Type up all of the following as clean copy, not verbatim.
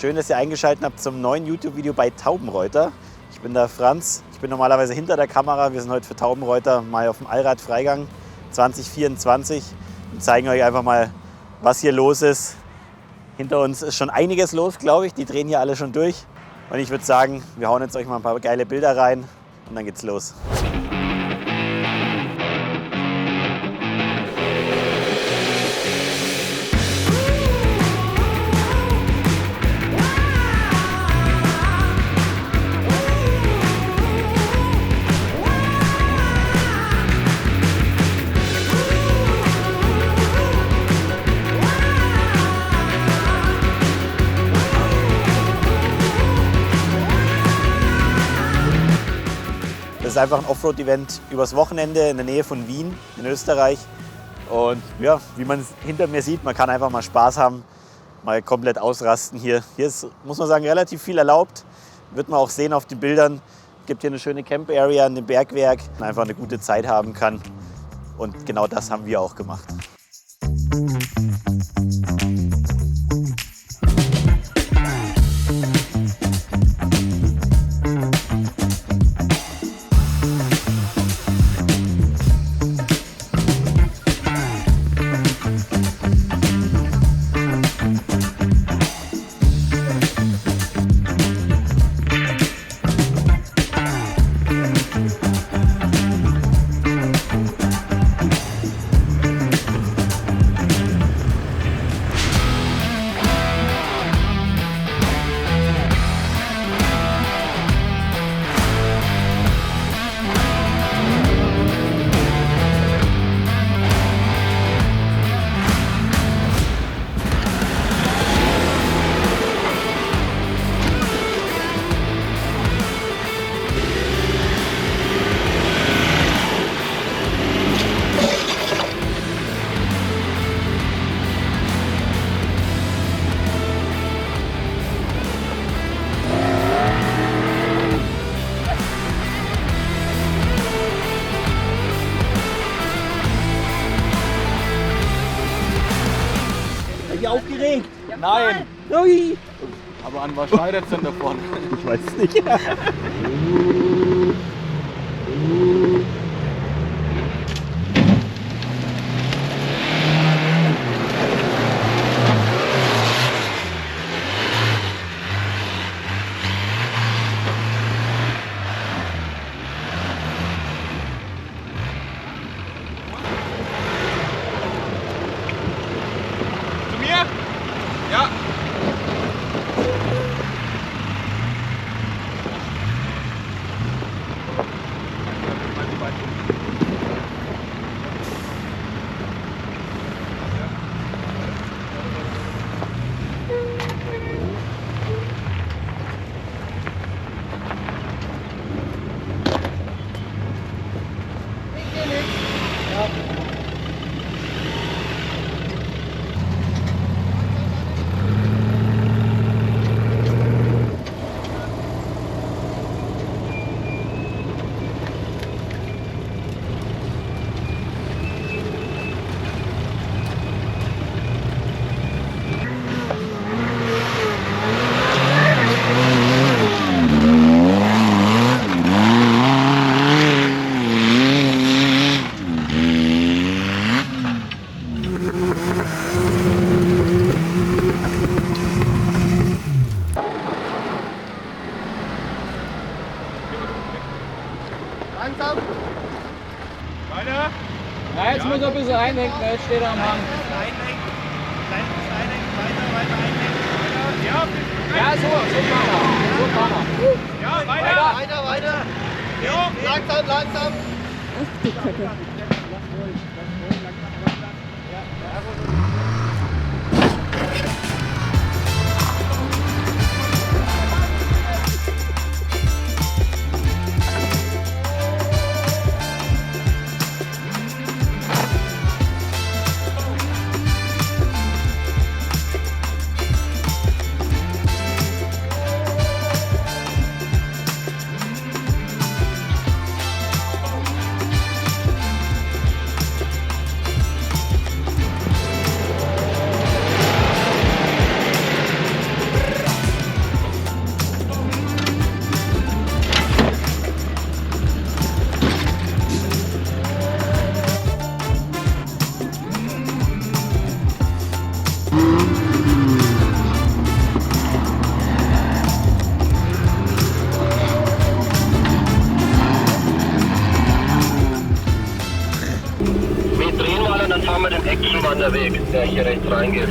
Schön, dass ihr eingeschaltet habt zum neuen YouTube-Video bei Taubenreuter. Ich bin der Franz, ich bin normalerweise hinter der Kamera. Wir sind heute für Taubenreuter mal auf dem Allrad-Freigang 2024 und zeigen euch einfach mal, was hier los ist. Hinter uns ist schon einiges los, glaube ich. Die drehen hier alle schon durch. Und ich würde sagen, wir hauen jetzt euch mal ein paar geile Bilder rein und dann geht's los. Das ist einfach ein Offroad-Event übers Wochenende in der Nähe von Wien in Österreich. Und ja, wie man es hinter mir sieht, man kann einfach mal Spaß haben, mal komplett ausrasten hier. Hier ist, muss man sagen, relativ viel erlaubt. Wird man auch sehen auf den Bildern. Es gibt hier eine schöne Camp-Area in dem Bergwerk, wo man einfach eine gute Zeit haben kann. Und genau das haben wir auch gemacht. Aufgeregt? Ja, Nein! Ui. Aber an was scheitert es denn davon? Ich weiß es nicht. Zu mir? Ja. Langsam. Weiter. Ja, jetzt muss er ein bisschen einlenken, jetzt steht er am Hang. Einlenken, weiter einlenken. Ja, Ja, so kann er. So kann er. ja, weiter. Weiter. Ja. Langsam. Ach du Kacke. der Weg, der hier rechts reingeht.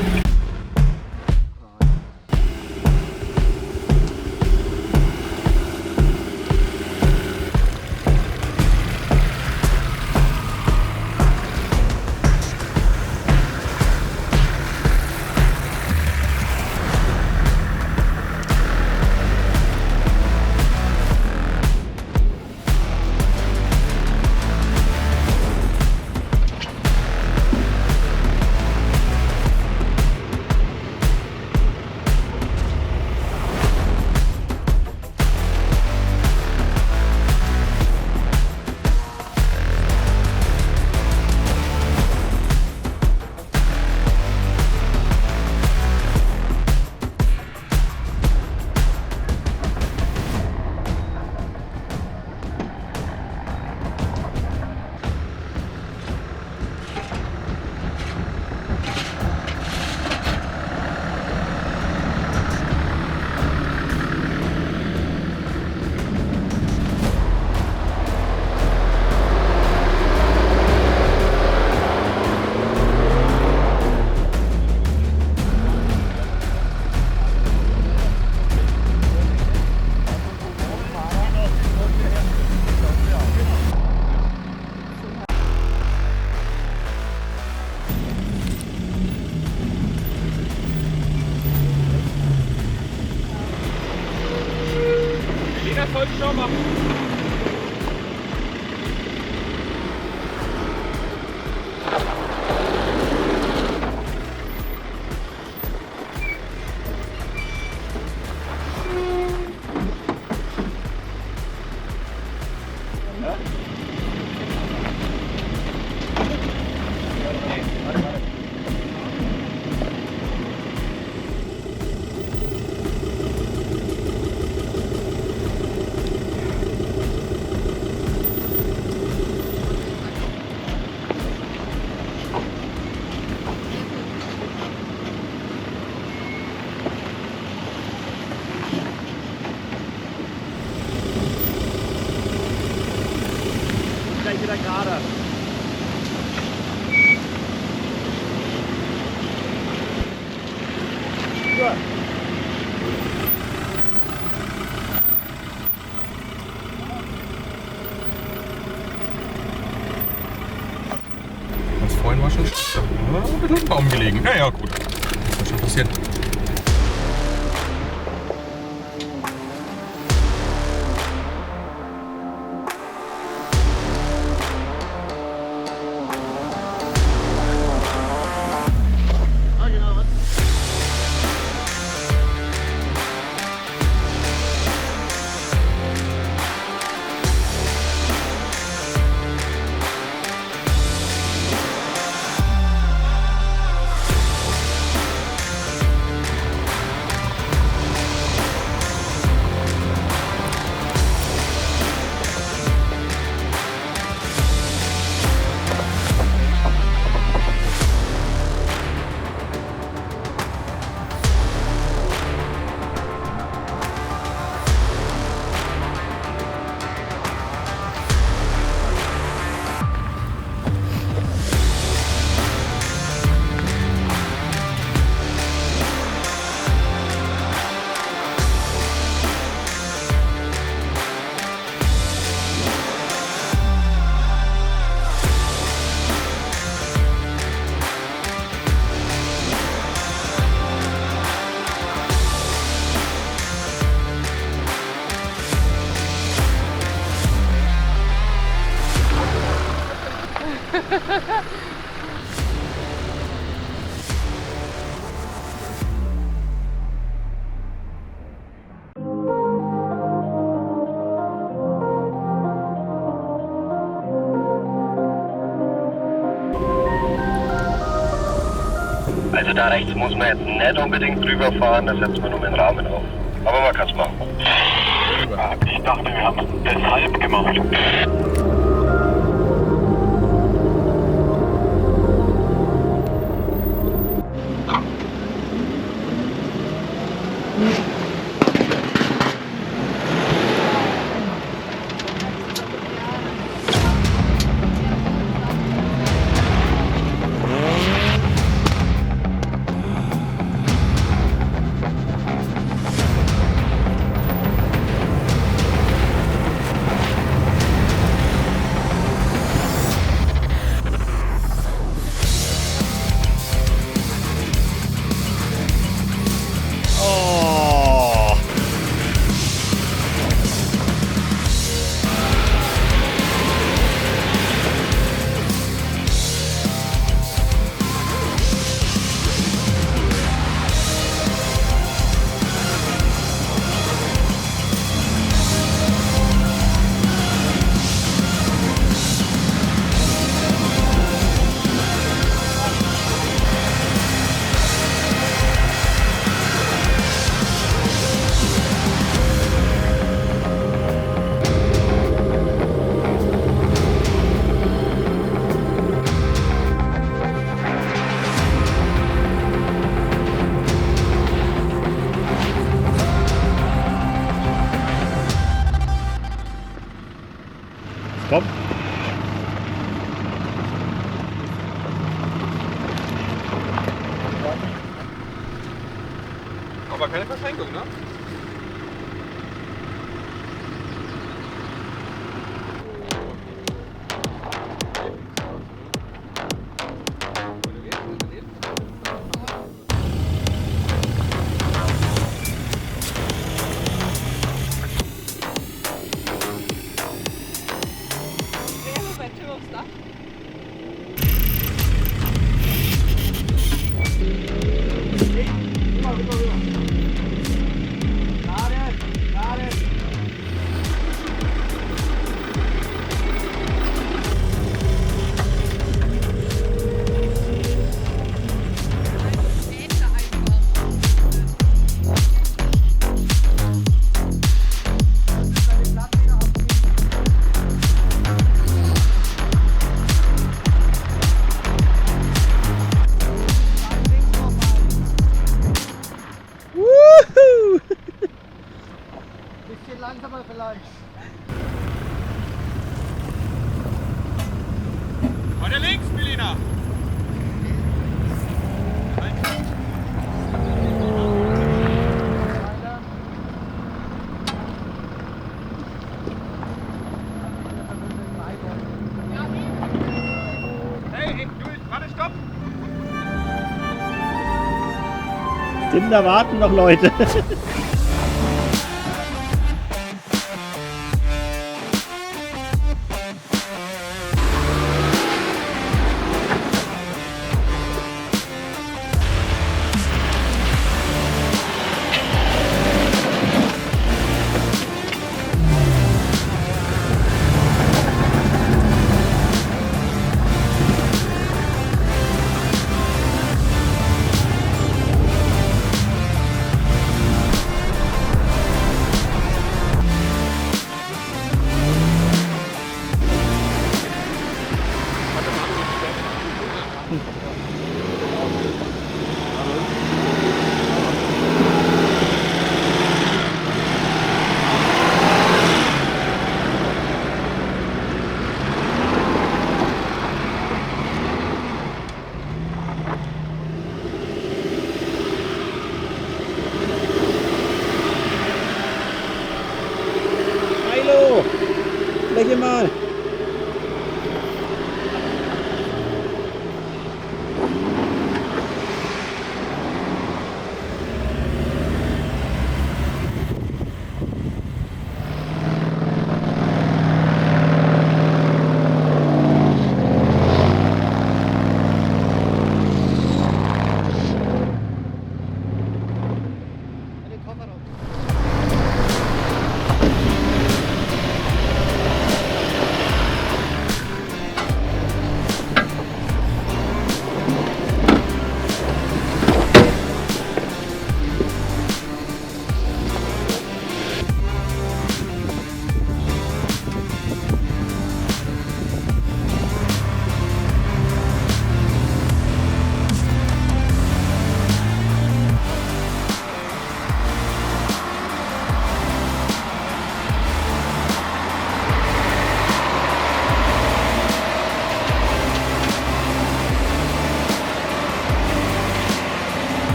Vollschau machen. Gleich wieder gerade. Ja. Das vorhin war schon ein bisschen im Baum gelegen. Ja, gut. Das wird schon passieren. Also da rechts muss man jetzt nicht unbedingt drüber fahren, da setzt man nur den Rahmen auf. Aber man kann es machen. Ich dachte, wir haben es deshalb gemacht. Komm. Aber keine Verschränkung, ne? Bisschen langsamer vielleicht. Weiter links, Melina. Hey, warte, stopp! Tim, da warten noch Leute. Milo, lächle mal.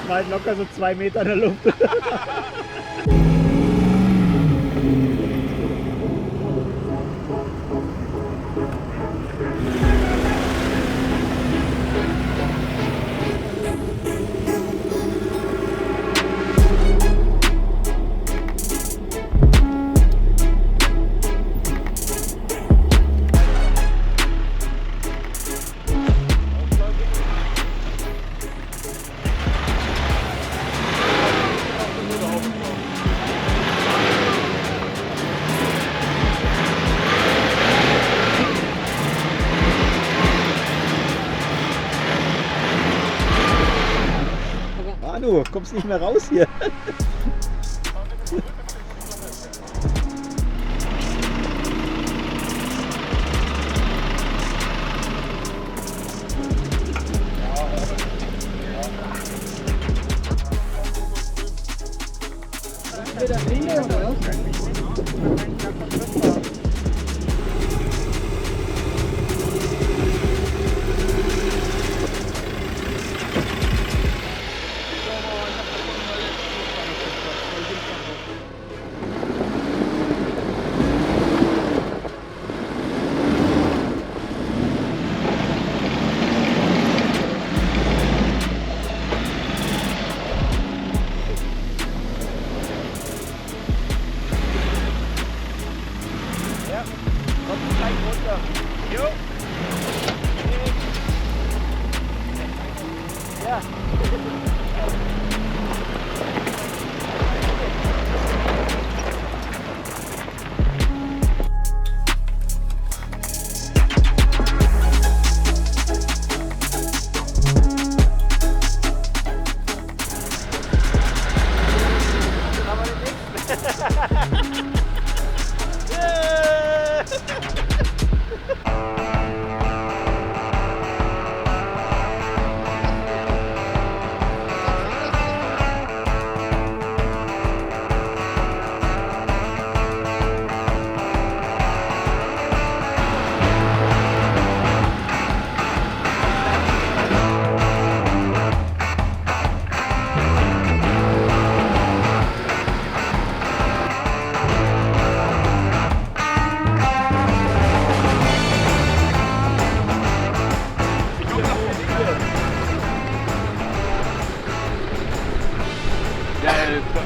War halt locker so 2 Meter in der Luft. Manu, kommst nicht mehr raus hier.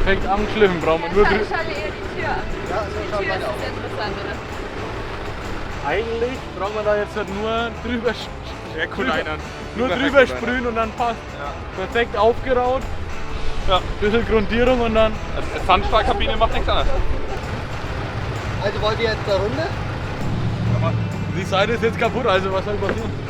Fängt an schlimm, brauchen wir nur Ich schalte eher die Tür ab. Die Tür ist das Interessante. Eigentlich brauchen wir da jetzt halt nur drüber sprühen und dann passt. Ja. Perfekt aufgeraut. Ja. Bisschen Grundierung und dann. Also Sandstahlkabine macht nichts anderes. Also wollt ihr jetzt eine Runde? Die Seite ist jetzt kaputt, also was soll passieren?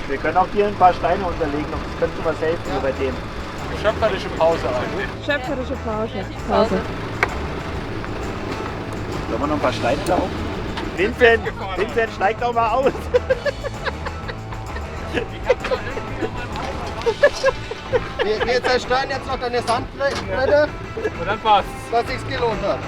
Wir können auch hier ein paar Steine unterlegen, das könnte was helfen hier bei dem. Schöpferische Pause auch. Schöpferische Pause. Sollen wir noch ein paar Steine laufen? Vincent, steig doch mal aus! Wir zerstören jetzt noch deine Sandblätter, Und dann passt. was sich's gelohnt hat.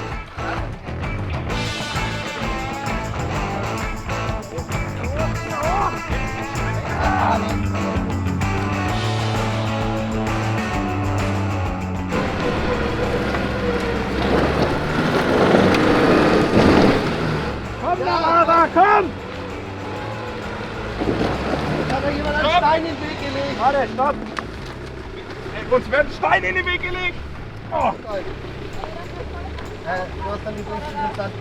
Komm doch, aber komm! Hat da jemand einen Stein in den Weg gelegt? Warte, stopp! Uns werden Steine in den Weg gelegt. Oh. Du hast dann übrigens diesen Sand.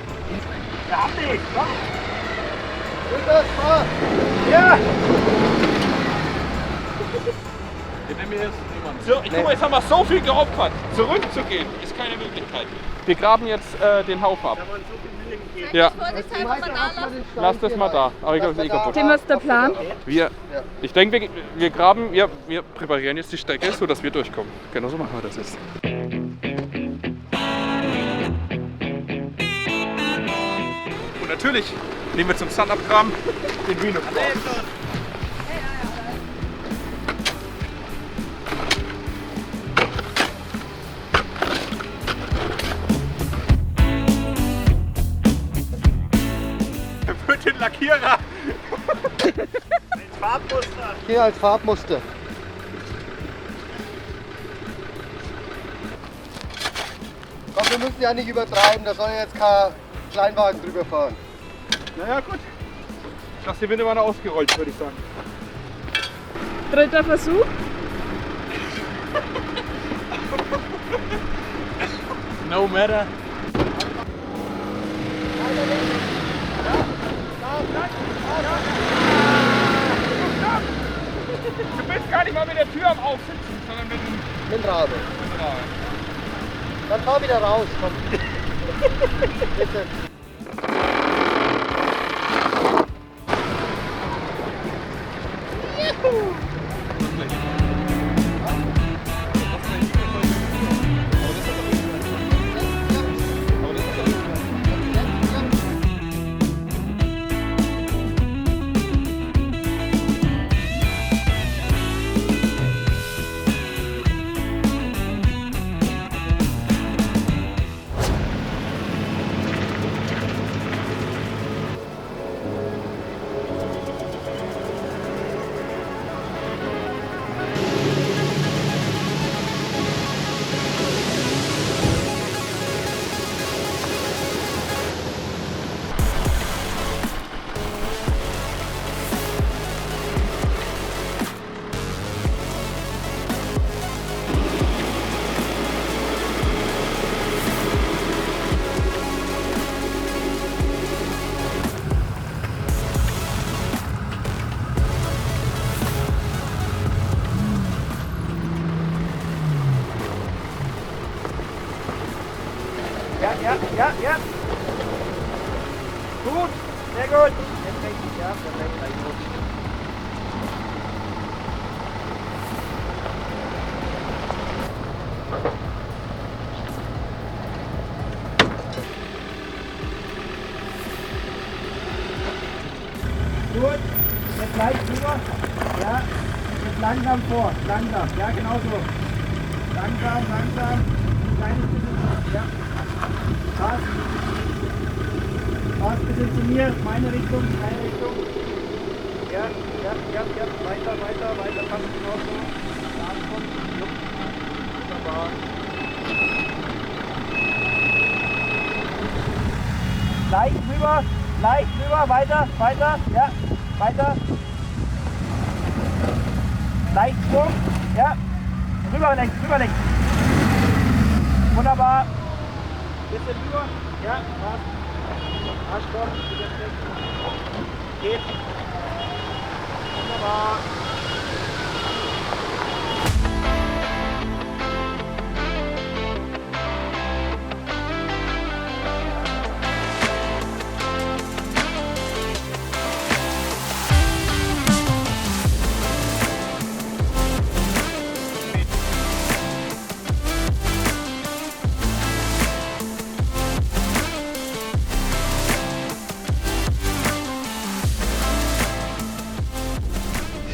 Wir haben dich! Komm! Lukas, fahr! Ja! Ich nehme jetzt niemanden. So, guck mal, jetzt haben wir so viel geopfert. Zurückzugehen ist keine Möglichkeit. Wir graben jetzt den Haufen ab. Ja. Lass das mal da. Aber ich glaube, es ist eh kaputt. Tim, was ist der Plan? Ich denke, wir graben, wir präparieren jetzt die Strecke, sodass wir durchkommen. Genau so machen wir das jetzt. Und natürlich nehmen wir zum Sandabgraben den Vino. Für den Lackierer. Farbmuster. Hier als Farbmuster. Komm, wir müssen ja nicht übertreiben, da soll jetzt kein Kleinwagen drüber fahren. Naja, gut. Lass die Winterwanne ausgerollt, würde ich sagen. Dritter Versuch. No matter. Du bist gar nicht mal mit der Tür am Aufsitzen, sondern mit dem Mit dem Rabe. Rahmen. Dann fahr wieder raus, komm. Bitte. Ja. Gut, sehr gut. Jetzt richtig, ja, perfekt, gleich gut. Gut, jetzt leicht rüber. Ja, jetzt langsam vor, langsam. Ja, genau so. Langsam. Kleines bisschen, ja. Passt ein bisschen zu mir, meine Richtung, deine Richtung. Ja, weiter, passt genau so. Da ankommt, wunderbar. Leicht rüber, weiter, ja, weiter. Leicht Sprung, ja, rüber links. Wunderbar. Bisschen rüber, ja, passt. Arschloch, wieder schlecht. Geht. Wunderbar.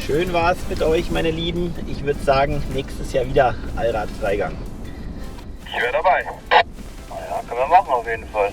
Schön war es mit euch, meine Lieben. Ich würde sagen, nächstes Jahr wieder Allradfreigang. Ich wäre dabei. Naja, können wir machen auf jeden Fall.